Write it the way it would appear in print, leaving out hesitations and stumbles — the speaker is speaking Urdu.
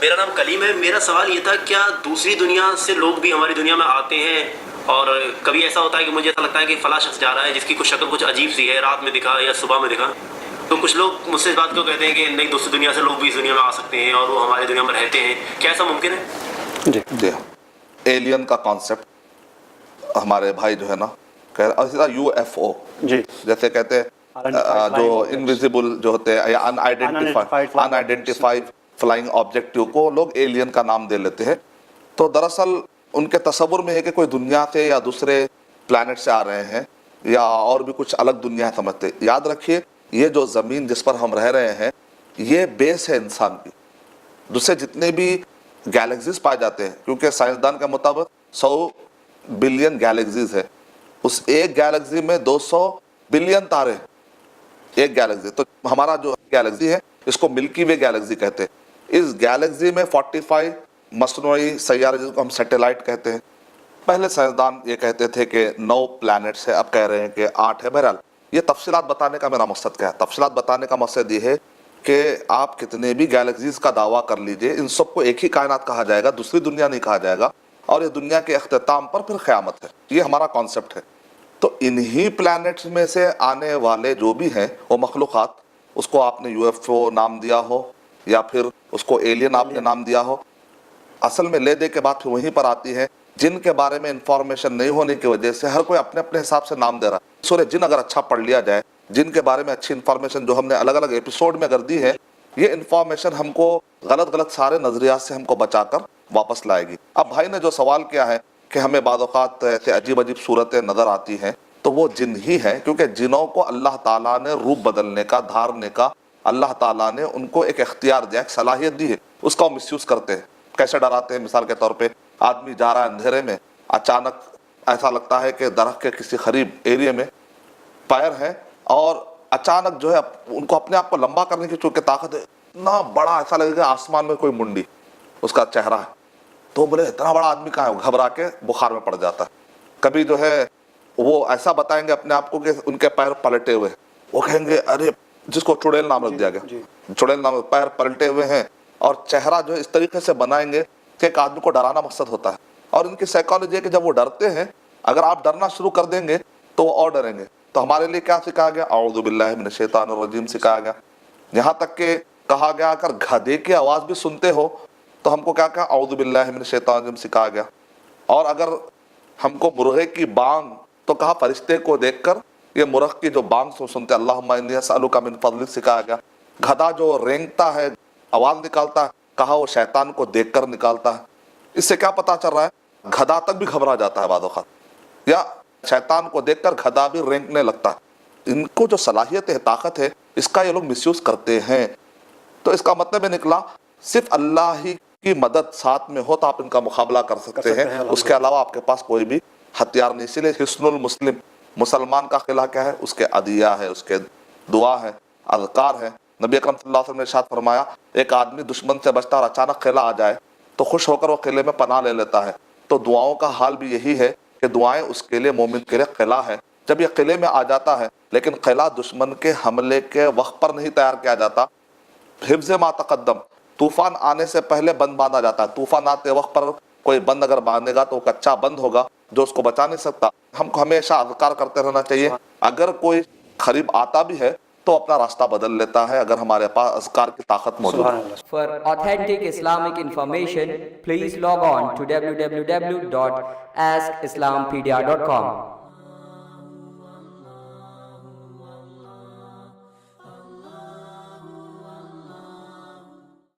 میرا نام کلیم ہے. میرا سوال یہ تھا کیا دوسری دنیا سے لوگ بھی ہماری دنیا میں آتے ہیں؟ اور کبھی ایسا ہوتا ہے کہ مجھے ایسا لگتا ہے کہ فلاں شخص جا رہا ہے جس کی کچھ شکل کچھ عجیب سی ہے، رات میں دکھا یا صبح میں دکھا، تو کچھ لوگ مجھ سے اس بات کو کہتے ہیں کہ نہیں دوسری دنیا سے لوگ بھی اس دنیا میں آ سکتے ہیں اور وہ ہماری دنیا میں رہتے ہیں. کیا ایسا ممکن ہے؟ جی ایلین کا کانسیپٹ ہمارے بھائی جو ہے نا یو ایف او جیسے کہتے ہیں جو انویزیبل جو ہوتے ہیں یا ان آئیڈینٹیفائڈ فلائنگ آبجیکٹیو کو لوگ ایلین کا نام دے لیتے ہیں. تو دراصل ان کے تصور میں ہے کہ کوئی دنیا سے یا دوسرے پلانٹ سے آ رہے ہیں یا اور بھی کچھ الگ دنیا سمجھتے. یاد رکھیے یہ جو زمین جس پر ہم رہ رہے ہیں یہ بیس ہے انسان کی. دوسرے جتنے بھی گیلیکسیز پائے جاتے ہیں کیونکہ سائنسدان کے مطابق 100 بلین گیلیکسیز ہے، اس ایک گیلیکسی میں 200 بلین تارے ایک گیلیکسی. تو ہمارا جو گیلیکسی ہے اس کو ملکی وے گیلیکسی کہتے ہیں. اس گیلیکسی میں 45 مصنوعی سیارے جس کو ہم سیٹلائٹ کہتے ہیں. پہلے سائنسدان یہ کہتے تھے کہ 9 پلانٹس ہے، اب کہہ رہے ہیں کہ 8 ہے. بہرحال یہ تفصیلات بتانے کا میرا مقصد کیا ہے؟ تفصیلات بتانے کا مقصد یہ ہے کہ آپ کتنے بھی گیلیکسیز کا دعویٰ کر لیجئے ان سب کو ایک ہی کائنات کہا جائے گا، دوسری دنیا نہیں کہا جائے گا، اور یہ دنیا کے اختتام پر پھر قیامت ہے. یہ ہمارا کانسیپٹ ہے. تو انہی پلانٹس میں سے آنے والے جو بھی ہیں وہ مخلوقات، اس کو آپ نے یو ایف او نام دیا ہو یا پھر اس کو ایلین آپ نے نام دیا ہو، اصل میں لے دے کے بات پھر وہیں پر آتی ہے جن کے بارے میں انفارمیشن نہیں ہونے کی وجہ سے ہر کوئی اپنے اپنے حساب سے نام دے رہا ہے. سورہ جن اگر اچھا پڑھ لیا جائے، جن کے بارے میں اچھی انفارمیشن جو ہم نے الگ الگ ایپیسوڈ میں اگر دی ہے، یہ انفارمیشن ہم کو غلط سارے نظریات سے ہم کو بچا کر واپس لائے گی. اب بھائی نے جو سوال کیا ہے کہ ہمیں بعض اوقات ایسے عجیب صورتیں نظر آتی ہیں، تو وہ جن ہی ہیں، کیونکہ جنوں کو اللہ تعالیٰ نے روپ بدلنے کا، دھارنے کا اللہ تعالیٰ نے ان کو ایک اختیار دیا، ایک صلاحیت دی ہے. اس کا وہ مس یوز کرتے ہیں. کیسے ڈراتے ہیں؟ مثال کے طور پہ آدمی جا رہا ہے اندھیرے میں، اچانک ایسا لگتا ہے کہ درخت کے کسی قریب ایریے میں پیر ہے اور اچانک جو ہے ان کو اپنے آپ کو لمبا کرنے کی چونکہ طاقت ہے، اتنا بڑا ایسا لگے گا آسمان میں کوئی منڈی اس کا چہرہ ہے. تو بولے اتنا بڑا آدمی کہاں ہے؟ گھبرا کے بخار میں پڑ جاتا ہے. کبھی جو ہے وہ ایسا بتائیں گے اپنے آپ کو کہ ان کے پیر پلٹے ہوئے، وہ کہیں گے ارے، جس کو چڑیل نام رکھ دیا گیا، چڑیل نام، پیر پلٹے ہوئے ہیں. اور چہرہ جو ہے اس طریقے سے بنائیں گے کہ ایک آدمی کو ڈرانا مقصد ہوتا ہے. اور ان کی سائیکالوجی ہے کہ جب وہ ڈرتے ہیں، اگر آپ ڈرنا شروع کر دیں گے تو وہ اور ڈریں گے. تو ہمارے لیے کیا سکھایا گیا؟ اعوذ باللہ من الشیطان الرجیم سکھایا گیا. یہاں تک کہ کہا گیا اگر گدھے کی آواز بھی سنتے ہو تو ہم کو کیا کہا؟ اعوذ باللہ من الشیطان الرجیم سکھایا گیا. اور اگر ہم کو مرغے کی بانگ تو کہا فرشتے کو دیکھ کر یہ مرغ کی جو بانگ سنتے اللہم انی اسألک من فضلک سکھایا گیا. گدھا جو رینگتا ہے، آواز نکالتا ہے، کہا وہ شیطان کو دیکھ کر نکالتا ہے. اس سے کیا پتا چل رہا ہے؟ گدھا تک بھی گھبرا جاتا ہے بعض اوقات، یا شیطان کو دیکھ کر گدھا بھی رینگنے لگتا ہے. ان کو جو صلاحیت ہے، طاقت ہے، اس کا یہ لوگ مس یوز کرتے ہیں. تو اس کا مطلب یہ نکلا صرف اللہ ہی کی مدد ساتھ میں ہو تو آپ ان کا مقابلہ کر سکتے ہیں، اس کے علاوہ آپ کے پاس کوئی بھی ہتھیار نہیں. اسی لیے حصن المسلم، مسلمان کا قلعہ کیا ہے؟ اس کے عدیہ ہے، اس کے دعا ہے، اذکار ہے. نبی اکرم صلی اللہ علیہ وسلم نے ارشاد فرمایا ایک آدمی دشمن سے بچتا اور اچانک قلعہ آ جائے تو خوش ہو کر وہ قلعے میں پناہ لے لیتا ہے. تو دعاؤں کا حال بھی یہی ہے کہ دعائیں اس کے لیے، مومن کے لیے قلعہ ہے. جب یہ قلعے میں آ جاتا ہے، لیکن قلعہ دشمن کے حملے کے وقت پر نہیں تیار کیا جاتا، حفظ ما تقدم، طوفان آنے سے پہلے بند باندھا جاتا ہے. طوفان آتے وقت پر کوئی بند اگر باندھے گا تو وہ کچا بند ہوگا جو اس کو بچا نہیں سکتا. ہم کو ہمیشہ اذکار کرتے رہنا چاہیے. اگر کوئی قریب آتا بھی ہے تو اپنا راستہ بدل لیتا ہے اگر ہمارے پاس اذکار کی طاقت موجود ہے. For authentic Islamic information, please log on to www.askislampedia.com.